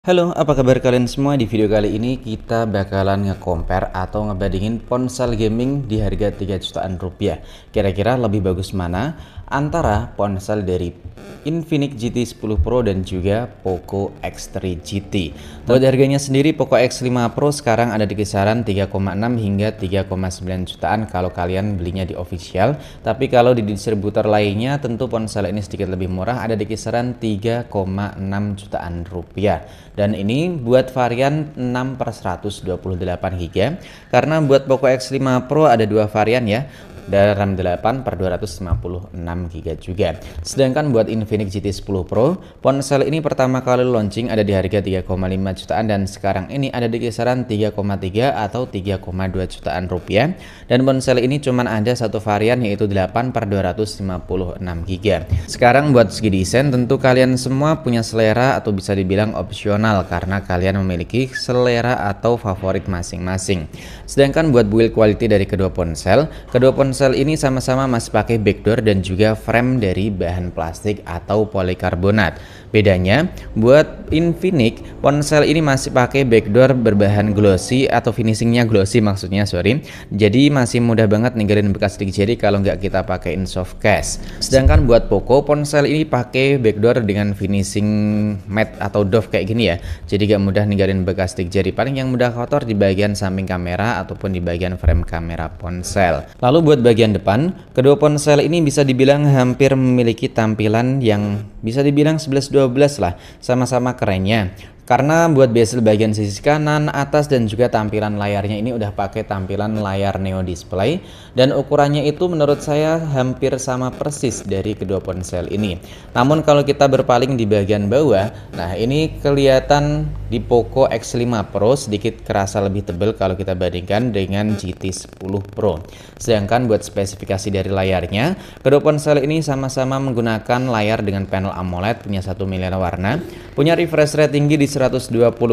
Halo, apa kabar kalian semua? Di video kali ini kita bakalan nge-compare atau ngebandingin ponsel gaming di harga 3 jutaan rupiah. Kira-kira lebih bagus mana antara ponsel dari Infinix GT 10 Pro dan juga Poco X3 GT. Buat harganya sendiri, Poco X5 Pro sekarang ada di kisaran 3,6 hingga 3,9 jutaan kalau kalian belinya di official. Tapi kalau di distributor lainnya tentu ponsel ini sedikit lebih murah, ada di kisaran 3,6 jutaan rupiah. Dan ini buat varian 6/128 GB, karena buat Poco X5 Pro ada dua varian ya, dan RAM 8 per 256 GB juga. Sedangkan buat Infinix GT 10 Pro, ponsel ini pertama kali launching ada di harga 3,5 jutaan dan sekarang ini ada di kisaran 3,3 atau 3,2 jutaan rupiah. Dan ponsel ini cuman ada satu varian, yaitu 8 per 256 GB. Sekarang buat segi desain, tentu kalian semua punya selera atau bisa dibilang opsional karena kalian memiliki selera atau favorit masing-masing. Sedangkan buat build quality dari kedua ponsel ini sama-sama masih pakai backdoor dan juga frame dari bahan plastik atau polikarbonat. Bedanya, buat Infinix, ponsel ini masih pakai backdoor berbahan glossy atau finishingnya glossy maksudnya, sorry. Jadi masih mudah banget ninggalin bekas stick jari kalau nggak kita pakein soft case. Sedangkan buat Poco, ponsel ini pakai backdoor dengan finishing matte atau doff kayak gini ya. Jadi nggak mudah ninggalin bekas stick jari. Paling yang mudah kotor di bagian samping kamera ataupun di bagian frame kamera ponsel. Lalu buat bagian depan, kedua ponsel ini bisa dibilang hampir memiliki tampilan yang bisa dibilang 11-12 lah, sama-sama kerennya. Karena buat bezel bagian sisi kanan, atas dan juga tampilan layarnya ini udah pakai tampilan layar Neo display, dan ukurannya itu menurut saya hampir sama persis dari kedua ponsel ini. Namun kalau kita berpaling di bagian bawah, nah ini kelihatan di Poco X5 Pro sedikit kerasa lebih tebal kalau kita bandingkan dengan GT 10 Pro. Sedangkan buat spesifikasi dari layarnya, kedua ponsel ini sama-sama menggunakan layar dengan panel AMOLED, punya 1 miliar warna, punya refresh rate tinggi di 120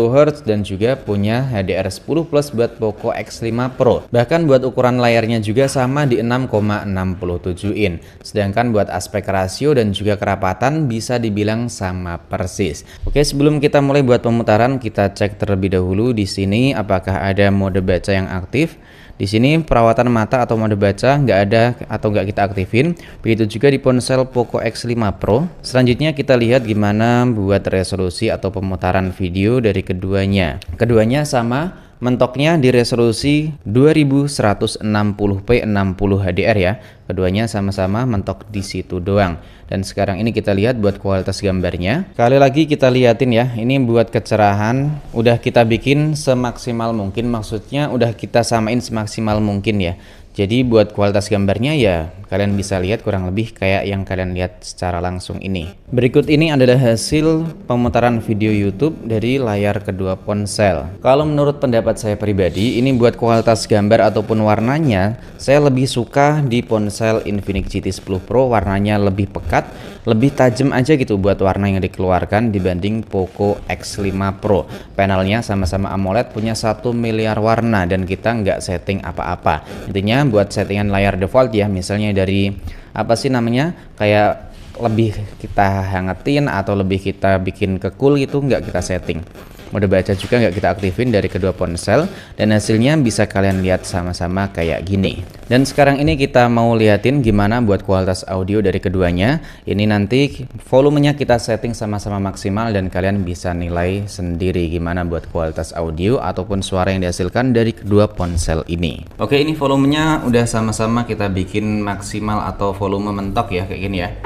Hz dan juga punya HDR10 Plus buat Poco X5 Pro. Bahkan buat ukuran layarnya juga sama di 6,67 in. Sedangkan buat aspek rasio dan juga kerapatan bisa dibilang sama persis. Oke, sebelum kita mulai buat pemutaran, kita cek terlebih dahulu di sini apakah ada mode baca yang aktif. Di sini perawatan mata atau mode baca nggak ada atau nggak kita aktifin. Begitu juga di ponsel Poco X5 Pro. Selanjutnya kita lihat gimana buat resolusi atau pemutaran video dari keduanya. Keduanya sama, mentoknya di resolusi 2160p 60 HDR ya. Keduanya sama-sama mentok di situ doang. Dan sekarang ini kita lihat buat kualitas gambarnya. Kali lagi kita liatin ya, ini buat kecerahan udah kita bikin semaksimal mungkin, maksudnya udah kita samain semaksimal mungkin ya. Jadi buat kualitas gambarnya ya kalian bisa lihat kurang lebih kayak yang kalian lihat secara langsung ini. Berikut ini adalah hasil pemutaran video YouTube dari layar kedua ponsel. Kalau menurut pendapat saya pribadi, ini buat kualitas gambar ataupun warnanya, saya lebih suka di ponsel Infinix GT 10 Pro, warnanya lebih pekat, lebih tajam aja gitu buat warna yang dikeluarkan dibanding Poco X5 Pro. Panelnya sama-sama AMOLED, punya 1 miliar warna dan kita nggak setting apa-apa. Intinya buat settingan layar default ya, misalnya dari apa sih namanya, kayak lebih kita hangetin atau lebih kita bikin ke cool gitu, nggak kita setting. Mode baca juga nggak kita aktifin dari kedua ponsel, dan hasilnya bisa kalian lihat sama-sama kayak gini. Dan sekarang ini kita mau liatin gimana buat kualitas audio dari keduanya. Ini nanti volumenya kita setting sama-sama maksimal dan kalian bisa nilai sendiri gimana buat kualitas audio ataupun suara yang dihasilkan dari kedua ponsel ini. Oke, ini volumenya udah sama-sama kita bikin maksimal atau volume mentok ya, kayak gini ya.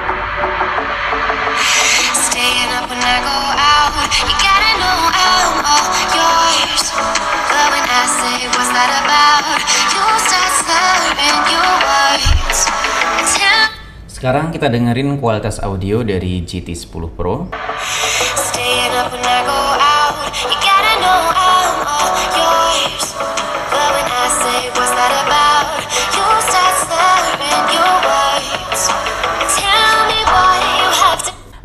Sekarang kita dengerin kualitas audio dari GT 10 Pro.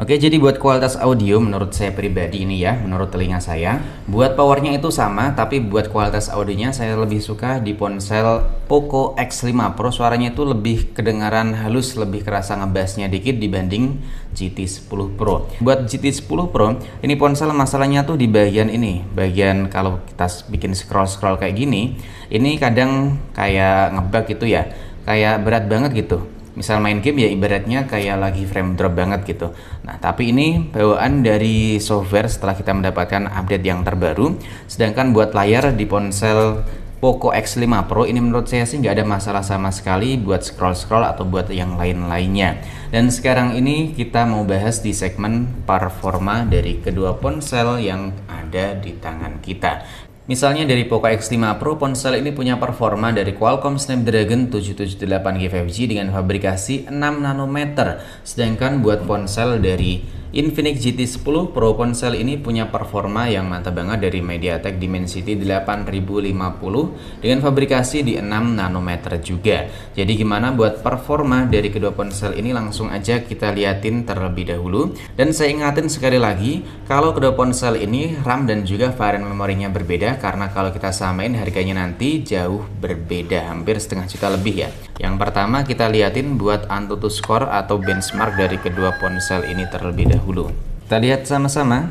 Oke, jadi buat kualitas audio menurut saya pribadi ini ya, menurut telinga saya, buat powernya itu sama, tapi buat kualitas audionya saya lebih suka di ponsel Poco X5 Pro. Suaranya itu lebih kedengaran halus, lebih kerasa ngebassnya dikit dibanding GT10 Pro. Buat GT10 Pro, ini ponsel masalahnya tuh di bagian ini, bagian kalau kita bikin scroll-scroll kayak gini, ini kadang kayak ngebug gitu ya, kayak berat banget gitu. Misal main game ya ibaratnya kayak lagi frame drop banget gitu. Nah, tapi ini bawaan dari software setelah kita mendapatkan update yang terbaru. Sedangkan buat layar di ponsel Poco X5 Pro ini menurut saya sih nggak ada masalah sama sekali buat scroll-scroll atau buat yang lain-lainnya. Dan sekarang ini kita mau bahas di segmen performa dari kedua ponsel yang ada di tangan kita. Misalnya dari Poco X5 Pro, ponsel ini punya performa dari Qualcomm Snapdragon 778 G5G dengan fabrikasi 6 nanometer. Sedangkan buat ponsel dari Infinix GT10 Pro, ponsel ini punya performa yang mantap banget dari MediaTek Dimensity 8050 dengan fabrikasi di 6 nanometer juga. Jadi gimana buat performa dari kedua ponsel ini, langsung aja kita liatin terlebih dahulu. Dan saya ingatin sekali lagi, kalau kedua ponsel ini RAM dan juga varian memorinya berbeda, karena kalau kita samain harganya nanti jauh berbeda, hampir setengah juta lebih ya. Yang pertama kita liatin buat AnTuTu Score atau benchmark dari kedua ponsel ini terlebih dahulu. Kita lihat sama-sama.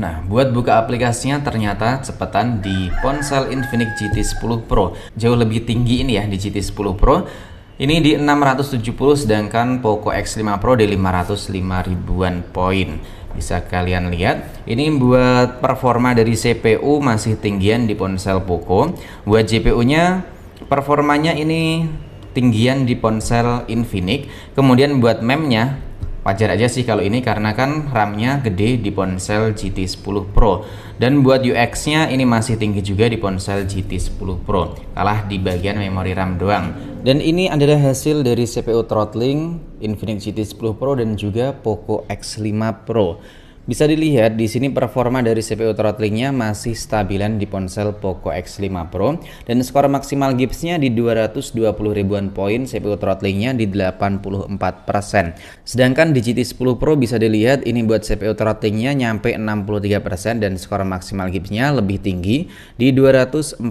Nah, buat buka aplikasinya ternyata cepetan di ponsel Infinix GT10 Pro. Jauh lebih tinggi ini ya di GT10 Pro. Ini di 670, sedangkan Poco X5 Pro di 505 ribuan poin. Bisa kalian lihat, ini buat performa dari CPU masih tinggian di ponsel Poco. Buat GPU-nya, performanya ini tinggian di ponsel Infinix. Kemudian buat MEM-nya, wajar aja sih kalau ini karena kan RAM-nya gede di ponsel GT10 Pro. Dan buat UX-nya ini masih tinggi juga di ponsel GT10 Pro. Kalah di bagian memori RAM doang. Dan ini adalah hasil dari CPU throttling Infinix GT10 Pro dan juga Poco X5 Pro. Bisa dilihat di sini performa dari CPU throttlingnya masih stabilan di ponsel Poco X5 Pro dan skor maksimal Gibbs-nya di 220 ribuan poin, CPU throttlingnya di 84%. Sedangkan di GT10 Pro bisa dilihat ini buat CPU throttlingnya nyampe 63% dan skor maksimal Gibbs-nya lebih tinggi di 242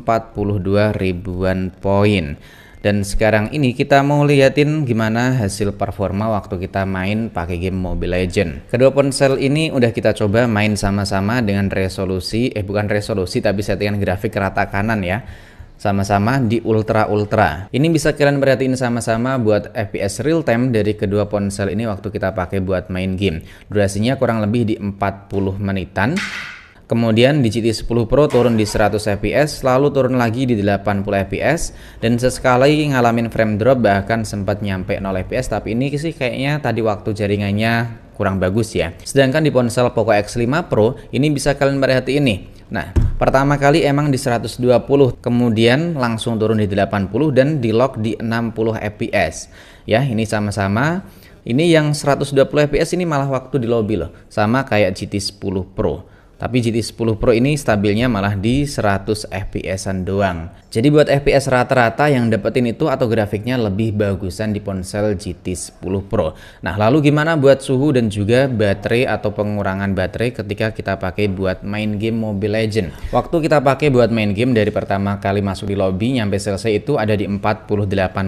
ribuan poin. Dan sekarang ini kita mau liatin gimana hasil performa waktu kita main pakai game Mobile Legends. Kedua ponsel ini udah kita coba main sama-sama dengan resolusi, bukan resolusi tapi settingan grafik rata kanan ya. Sama-sama di ultra. Ini bisa kalian perhatiin sama-sama buat FPS real time dari kedua ponsel ini waktu kita pakai buat main game. Durasinya kurang lebih di 40 menitan. Kemudian di GT10 Pro turun di 100 fps, lalu turun lagi di 80 fps, dan sesekali ngalamin frame drop bahkan sempat nyampe 0 fps, tapi ini sih kayaknya tadi waktu jaringannya kurang bagus ya. Sedangkan di ponsel Poco X5 Pro ini bisa kalian perhatiin nih. Nah, pertama kali emang di 120, kemudian langsung turun di 80 dan di lock di 60 fps. Ya, ini sama-sama. Ini yang 120 fps ini malah waktu di lobby loh, sama kayak GT10 Pro. Tapi GT10 Pro ini stabilnya malah di 100 fps-an doang. Jadi buat FPS rata-rata yang dapetin itu atau grafiknya lebih bagusan di ponsel GT10 Pro. Nah, lalu gimana buat suhu dan juga baterai atau pengurangan baterai ketika kita pakai buat main game Mobile Legends? Waktu kita pakai buat main game dari pertama kali masuk di lobby nyampe selesai itu ada di 48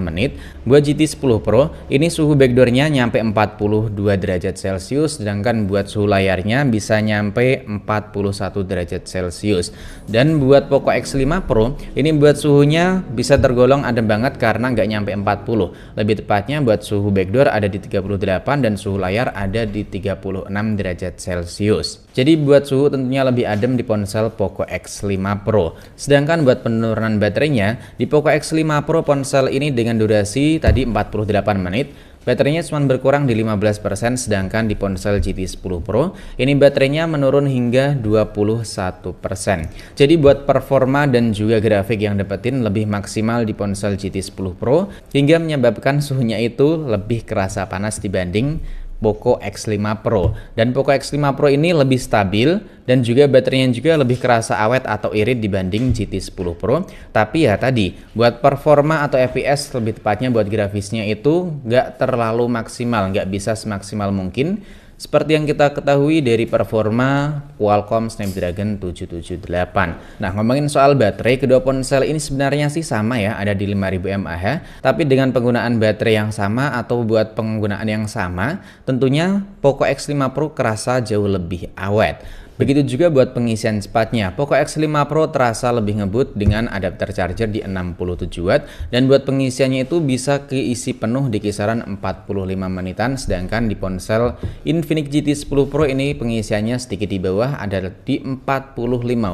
menit. Buat GT10 Pro ini suhu backdoornya nyampe 42 derajat Celcius, sedangkan buat suhu layarnya bisa nyampe 41 derajat Celcius. Dan buat Poco X5 Pro ini buat suhunya bisa tergolong adem banget karena nggak nyampe 40. Lebih tepatnya buat suhu backdoor ada di 38 dan suhu layar ada di 36 derajat Celcius. Jadi buat suhu tentunya lebih adem di ponsel Poco X5 Pro. Sedangkan buat penurunan baterainya di Poco X5 Pro, ponsel ini dengan durasi tadi 48 menit, baterainya cuma berkurang di 15%, sedangkan di ponsel GT10 Pro ini baterainya menurun hingga 21%. Jadi buat performa dan juga grafik yang dapetin lebih maksimal di ponsel GT10 Pro hingga menyebabkan suhunya itu lebih kerasa panas dibanding Poco X5 Pro. Dan Poco X5 Pro ini lebih stabil dan juga baterainya juga lebih kerasa awet atau irit dibanding GT10 Pro. Tapi ya tadi, buat performa atau FPS, lebih tepatnya buat grafisnya itu nggak terlalu maksimal, nggak bisa semaksimal mungkin seperti yang kita ketahui dari performa Qualcomm Snapdragon 778. Nah, ngomongin soal baterai, kedua ponsel ini sebenarnya sih sama ya, ada di 5000 mAh. Tapi dengan penggunaan baterai yang sama atau buat penggunaan yang sama, tentunya Poco X5 Pro kerasa jauh lebih awet. Begitu juga buat pengisian cepatnya. Poco X5 Pro terasa lebih ngebut dengan adapter charger di 67 Watt dan buat pengisiannya itu bisa keisi penuh di kisaran 45 menitan, sedangkan di ponsel Infinix GT10 Pro ini pengisiannya sedikit di bawah, ada di 45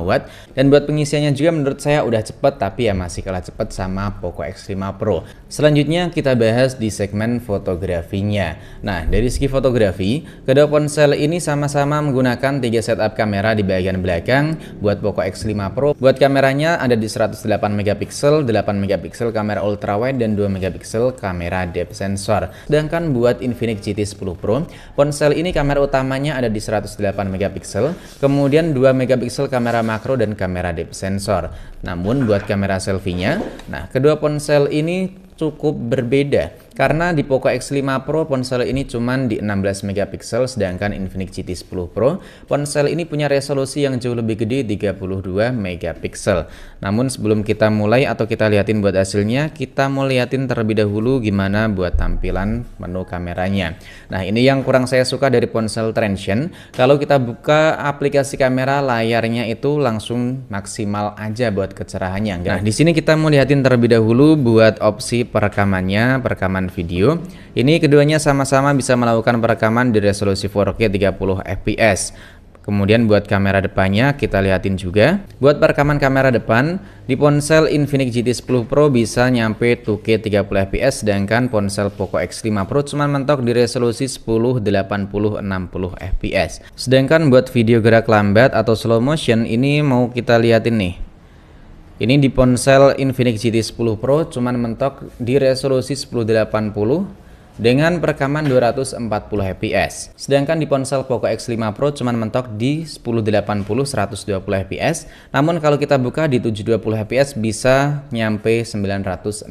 Watt dan buat pengisiannya juga menurut saya udah cepet, tapi ya masih kalah cepet sama Poco X5 Pro. Selanjutnya kita bahas di segmen fotografinya. Nah, dari segi fotografi, kedua ponsel ini sama-sama menggunakan 3 setup kamera di bagian belakang. Buat Poco X5 Pro, buat kameranya ada di 108 megapiksel, 8 megapiksel kamera ultrawide dan 2 megapiksel kamera depth sensor. Sedangkan buat Infinix GT10 Pro, ponsel ini kamera utamanya ada di 108 megapiksel, kemudian 2 megapiksel kamera makro dan kamera depth sensor. Namun buat kamera selfie-nya, nah kedua ponsel ini cukup berbeda karena di Poco X5 Pro ponsel ini cuman di 16 megapiksel, sedangkan Infinix GT10 Pro ponsel ini punya resolusi yang jauh lebih gede 32 megapiksel. Namun sebelum kita mulai atau kita liatin buat hasilnya, kita mau liatin terlebih dahulu gimana buat tampilan menu kameranya. Nah, ini yang kurang saya suka dari ponsel Transsion. Kalau kita buka aplikasi kamera, layarnya itu langsung maksimal aja buat kecerahannya. Nah, di sini kita mau liatin terlebih dahulu buat opsi perekamannya, perekaman video. Ini keduanya sama-sama bisa melakukan perekaman di resolusi 4K 30 fps. Kemudian buat kamera depannya kita liatin juga. Buat perekaman kamera depan di ponsel Infinix GT10 Pro bisa nyampe 2K 30 fps, sedangkan ponsel Poco X5 Pro cuma mentok di resolusi 1080 60 fps. Sedangkan buat video gerak lambat atau slow motion ini mau kita liatin nih. Ini di ponsel Infinix GT10 Pro cuman mentok di resolusi 1080 dengan perekaman 240 fps. Sedangkan di ponsel Poco X5 Pro cuman mentok di 1080 120 fps. Namun kalau kita buka di 720 fps bisa nyampe 960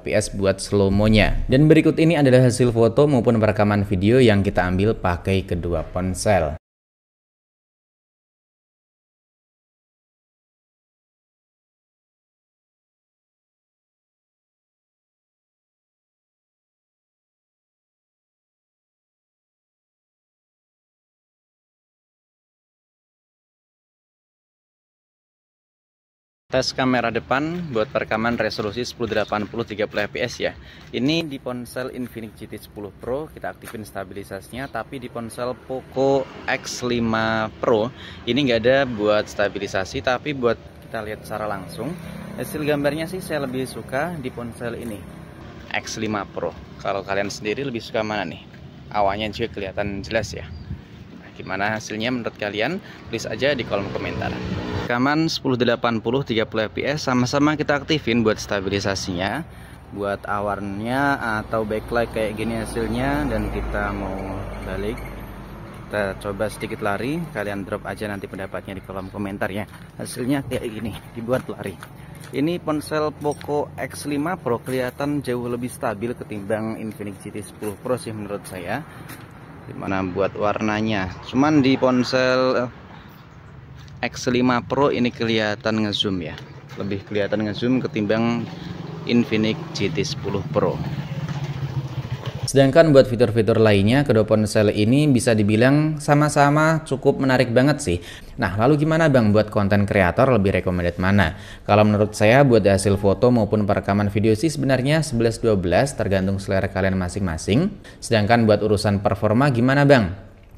fps buat slow-mo-nya. Dan berikut ini adalah hasil foto maupun perekaman video yang kita ambil pakai kedua ponsel. Tes kamera depan buat perekaman resolusi 1080 30 fps ya. Ini di ponsel Infinix GT10 Pro kita aktifin stabilisasinya, tapi di ponsel Poco X5 Pro ini nggak ada buat stabilisasi, tapi buat kita lihat secara langsung hasil gambarnya sih saya lebih suka di ponsel ini X5 Pro. Kalau kalian sendiri lebih suka mana nih? Awalnya juga kelihatan jelas ya. Gimana hasilnya menurut kalian? Tulis aja di kolom komentar. Rekaman 1080 30 fps sama-sama kita aktifin buat stabilisasinya, buat awarnya atau backlight kayak gini hasilnya. Dan kita mau balik, kita coba sedikit lari, kalian drop aja nanti pendapatnya di kolom komentar ya. Hasilnya kayak gini dibuat lari. Ini ponsel Poco X5 Pro kelihatan jauh lebih stabil ketimbang Infinix GT10 Pro sih menurut saya. Dimana buat warnanya, cuman di ponsel X5 Pro ini kelihatan ngezoom ya, lebih kelihatan ngezoom ketimbang Infinix GT10 Pro. Sedangkan buat fitur-fitur lainnya, kedua ponsel ini bisa dibilang sama-sama cukup menarik banget sih. Nah, lalu gimana bang buat konten kreator, lebih recommended mana? Kalau menurut saya buat hasil foto maupun perekaman video sih sebenarnya 11-12 tergantung selera kalian masing-masing. Sedangkan buat urusan performa gimana bang?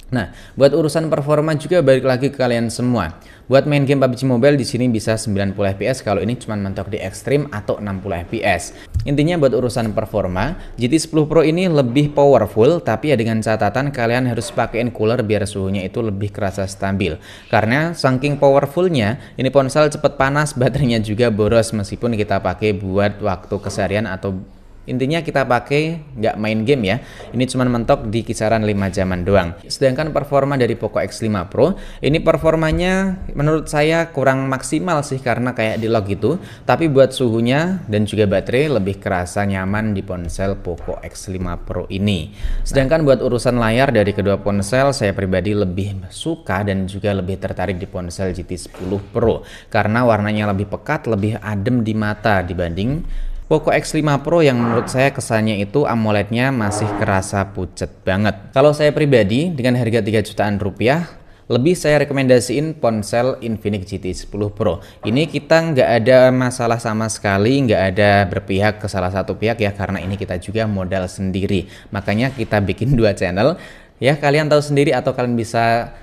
Nah, buat urusan performa juga balik lagi ke kalian semua. Buat main game PUBG Mobile di sini bisa 90 fps, kalau ini cuma mentok di ekstrim atau 60 fps. Intinya buat urusan performa, GT10 Pro ini lebih powerful, tapi ya dengan catatan kalian harus pakein cooler biar suhunya itu lebih kerasa stabil. Karena saking powerfulnya, ini ponsel cepet panas, baterainya juga boros meskipun kita pakai buat waktu keseharian atau Intinya kita pakai nggak main game ya. Ini cuma mentok di kisaran 5 jaman doang. Sedangkan performa dari Poco X5 Pro, ini performanya menurut saya kurang maksimal sih karena kayak di lock gitu. Tapi buat suhunya dan juga baterai lebih kerasa nyaman di ponsel Poco X5 Pro ini. Sedangkan buat urusan layar dari kedua ponsel, saya pribadi lebih suka dan juga lebih tertarik di ponsel GT10 Pro karena warnanya lebih pekat, lebih adem di mata dibanding Poco X5 Pro yang menurut saya kesannya itu AMOLED-nya masih kerasa pucet banget. Kalau saya pribadi dengan harga 3 jutaan rupiah, lebih saya rekomendasiin ponsel Infinix GT10 Pro. Ini kita nggak ada masalah sama sekali, nggak ada berpihak ke salah satu pihak ya, karena ini kita juga modal sendiri. Makanya kita bikin 2 channel. Ya, kalian tahu sendiri atau kalian bisa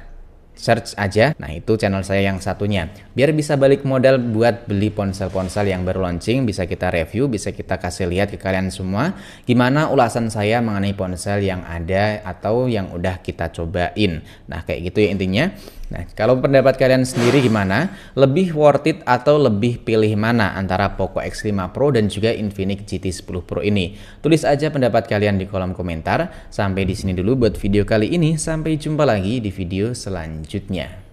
search aja. Nah, itu channel saya yang satunya. Biar bisa balik modal buat beli ponsel-ponsel yang baru launching, bisa kita review, bisa kita kasih lihat ke kalian semua gimana ulasan saya mengenai ponsel yang ada atau yang udah kita cobain. Nah, kayak gitu ya intinya. Nah, kalau pendapat kalian sendiri gimana? Lebih worth it atau lebih pilih mana antara Poco X5 Pro dan juga Infinix GT10 Pro ini? Tulis aja pendapat kalian di kolom komentar. Sampai di sini dulu buat video kali ini. Sampai jumpa lagi di video selanjutnya.